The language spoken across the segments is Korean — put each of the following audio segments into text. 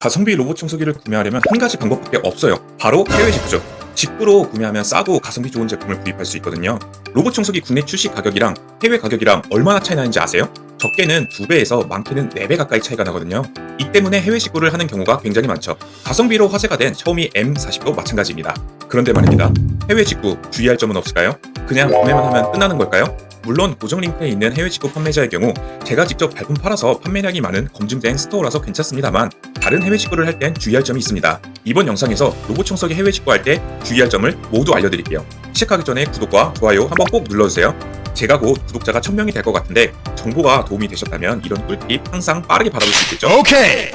가성비 로봇 청소기를 구매하려면 한 가지 방법밖에 없어요. 바로 해외 직구죠. 직구로 구매하면 싸도 가성비 좋은 제품을 구입할 수 있거든요. 로봇 청소기 국내 출시 가격이랑 해외 가격이랑 얼마나 차이 나는지 아세요? 적게는 2배에서 많게는 4배 가까이 차이가 나거든요. 이 때문에 해외 직구를 하는 경우가 굉장히 많죠. 가성비로 화제가 된 샤오미 M40도 마찬가지입니다. 그런데 말입니다. 해외 직구 주의할 점은 없을까요? 그냥 구매만 하면 끝나는 걸까요? 물론 고정 링크에 있는 해외 직구 판매자의 경우 제가 직접 발품 팔아서 판매량이 많은 검증된 스토어라서 괜찮습니다만 다른 해외 직구를 할 땐 주의할 점이 있습니다. 이번 영상에서 로봇 청소기 해외 직구할 때 주의할 점을 모두 알려드릴게요. 시작하기 전에 구독과 좋아요 한번 꼭 눌러주세요. 제가 곧 구독자가 1000명이 될 것 같은데 정보가 도움이 되셨다면 이런 꿀팁 항상 빠르게 받아볼 수 있겠죠? 오케이!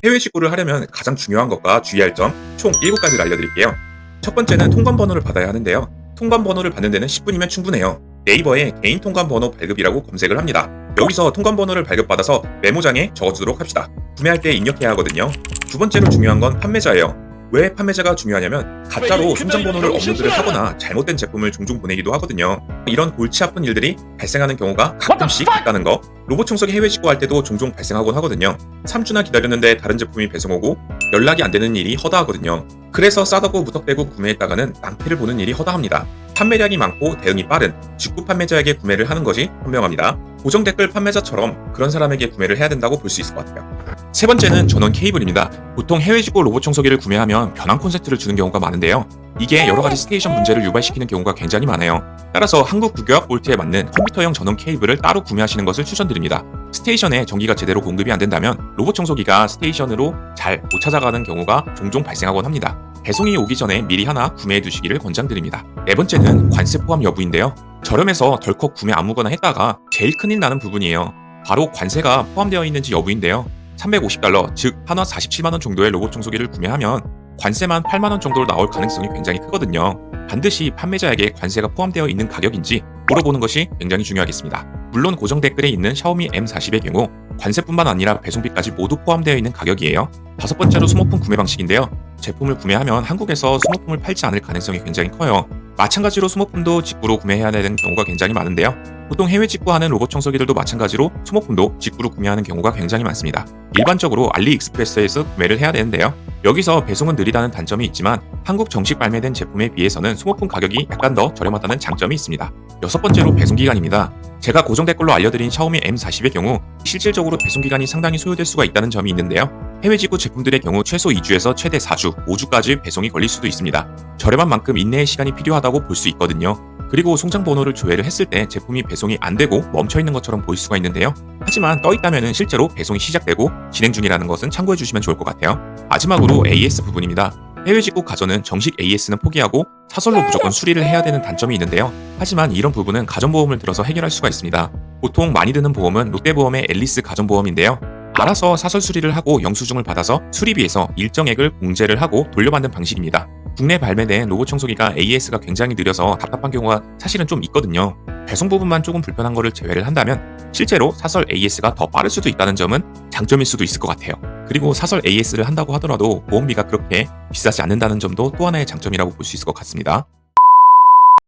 해외 직구를 하려면 가장 중요한 것과 주의할 점 총 7가지를 알려드릴게요. 첫 번째는 통관 번호를 받아야 하는데요. 통관 번호를 받는 데는 10분이면 충분해요. 네이버에 개인 통관 번호 발급이라고 검색을 합니다. 여기서 통관 번호를 발급받아서 메모장에 적어주도록 합시다. 구매할 때 입력해야 하거든요. 두 번째로 중요한 건 판매자예요. 왜 판매자가 중요하냐면 가짜로 송장 번호를 업로드를 하거나 잘못된 제품을 종종 보내기도 하거든요. 이런 골치 아픈 일들이 발생하는 경우가 가끔씩 있다는 거. 로봇 청소기 해외 직구할 때도 종종 발생하곤 하거든요. 3주나 기다렸는데 다른 제품이 배송 오고 연락이 안 되는 일이 허다하거든요. 그래서 싸다고 무턱대고 구매했다가는 낭패를 보는 일이 허다합니다. 판매량이 많고 대응이 빠른 직구 판매자에게 구매를 하는 것이 현명합니다. 고정 댓글 판매자처럼 그런 사람에게 구매를 해야 된다고 볼 수 있을 것 같아요. 세 번째는 전원 케이블입니다. 보통 해외 직구 로봇 청소기를 구매하면 변환 콘센트를 주는 경우가 많은데요. 이게 여러 가지 스테이션 문제를 유발시키는 경우가 굉장히 많아요. 따라서 한국 규격화 볼트에 맞는 컴퓨터형 전원 케이블을 따로 구매하시는 것을 추천드립니다. 스테이션에 전기가 제대로 공급이 안 된다면 로봇 청소기가 스테이션으로 잘 못 찾아가는 경우가 종종 발생하곤 합니다. 배송이 오기 전에 미리 하나 구매해 두시기를 권장드립니다. 네 번째는 관세 포함 여부인데요. 저렴해서 덜컥 구매 아무거나 했다가 제일 큰일 나는 부분이에요. 바로 관세가 포함되어 있는지 여부인데요. $350, 즉 한화 47만원 정도의 로봇 청소기를 구매하면 관세만 8만원 정도로 나올 가능성이 굉장히 크거든요. 반드시 판매자에게 관세가 포함되어 있는 가격인지 물어보는 것이 굉장히 중요하겠습니다. 물론 고정 댓글에 있는 샤오미 M40의 경우 관세뿐만 아니라 배송비까지 모두 포함되어 있는 가격이에요. 다섯 번째로 소모품 구매 방식인데요. 제품을 구매하면 한국에서 소모품을 팔지 않을 가능성이 굉장히 커요. 마찬가지로 소모품도 직구로 구매해야 되는 경우가 굉장히 많은데요. 보통 해외 직구하는 로봇 청소기들도 마찬가지로 소모품도 직구로 구매하는 경우가 굉장히 많습니다. 일반적으로 알리익스프레스에서 구매를 해야 되는데요. 여기서 배송은 느리다는 단점이 있지만 한국 정식 발매된 제품에 비해서는 소모품 가격이 약간 더 저렴하다는 장점이 있습니다. 여섯 번째로 배송기간입니다. 제가 고정 댓글로 알려드린 샤오미 M40의 경우 실질적으로 배송기간이 상당히 소요될 수가 있다는 점이 있는데요. 해외 직구 제품들의 경우 최소 2주에서 최대 4주, 5주까지 배송이 걸릴 수도 있습니다. 저렴한 만큼 인내의 시간이 필요하다고 볼 수 있거든요. 그리고 송장 번호를 조회를 했을 때 제품이 배송이 안 되고 멈춰 있는 것처럼 보일 수가 있는데요. 하지만 떠 있다면 실제로 배송이 시작되고 진행 중이라는 것은 참고해 주시면 좋을 것 같아요. 마지막으로 AS 부분입니다. 해외 직구 가전은 정식 AS는 포기하고 사설로 무조건 수리를 해야 되는 단점이 있는데요. 하지만 이런 부분은 가전보험을 들어서 해결할 수가 있습니다. 보통 많이 드는 보험은 롯데보험의 앨리스 가전보험인데요. 알아서 사설 수리를 하고 영수증을 받아서 수리비에서 일정액을 공제를 하고 돌려받는 방식입니다. 국내 발매된 로봇 청소기가 AS가 굉장히 느려서 답답한 경우가 사실은 좀 있거든요. 배송 부분만 조금 불편한 거를 제외를 한다면 실제로 사설 AS가 더 빠를 수도 있다는 점은 장점일 수도 있을 것 같아요. 그리고 사설 AS를 한다고 하더라도 보험비가 그렇게 비싸지 않는다는 점도 또 하나의 장점이라고 볼 수 있을 것 같습니다.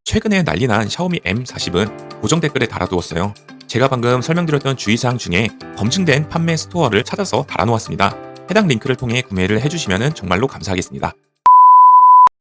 최근에 난리난 샤오미 M40은 고정 댓글에 달아두었어요. 제가 방금 설명드렸던 주의사항 중에 검증된 판매 스토어를 찾아서 달아놓았습니다. 해당 링크를 통해 구매를 해주시면 정말로 감사하겠습니다.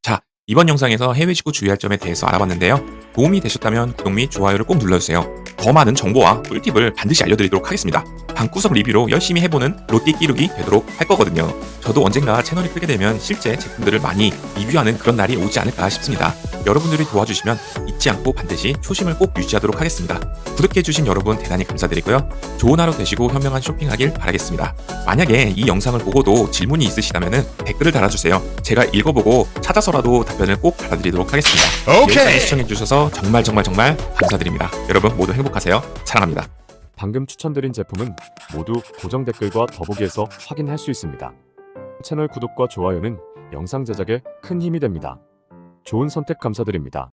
자, 이번 영상에서 해외 직구 주의할 점에 대해서 알아봤는데요. 도움이 되셨다면 구독 및 좋아요를 꼭 눌러주세요. 더 많은 정보와 꿀팁을 반드시 알려드리도록 하겠습니다. 방구석 리뷰로 열심히 해보는 로띠 끼룩이 되도록 할 거거든요. 저도 언젠가 채널이 크게 되면 실제 제품들을 많이 리뷰하는 그런 날이 오지 않을까 싶습니다. 여러분들이 도와주시면 잊지 않고 반드시 초심을 꼭 유지하도록 하겠습니다. 구독해주신 여러분 대단히 감사드리고요. 좋은 하루 되시고 현명한 쇼핑하길 바라겠습니다. 만약에 이 영상을 보고도 질문이 있으시다면 댓글을 달아주세요. 제가 읽어보고 찾아서라도 답변을 꼭 받아드리도록 하겠습니다. 여기까지 시청해주셔서 정말 감사드립니다. 여러분 모두 행복하세요. 사랑합니다. 방금 추천드린 제품은 모두 고정 댓글과 더보기에서 확인할 수 있습니다. 채널 구독과 좋아요는 영상 제작에 큰 힘이 됩니다. 좋은 선택 감사드립니다.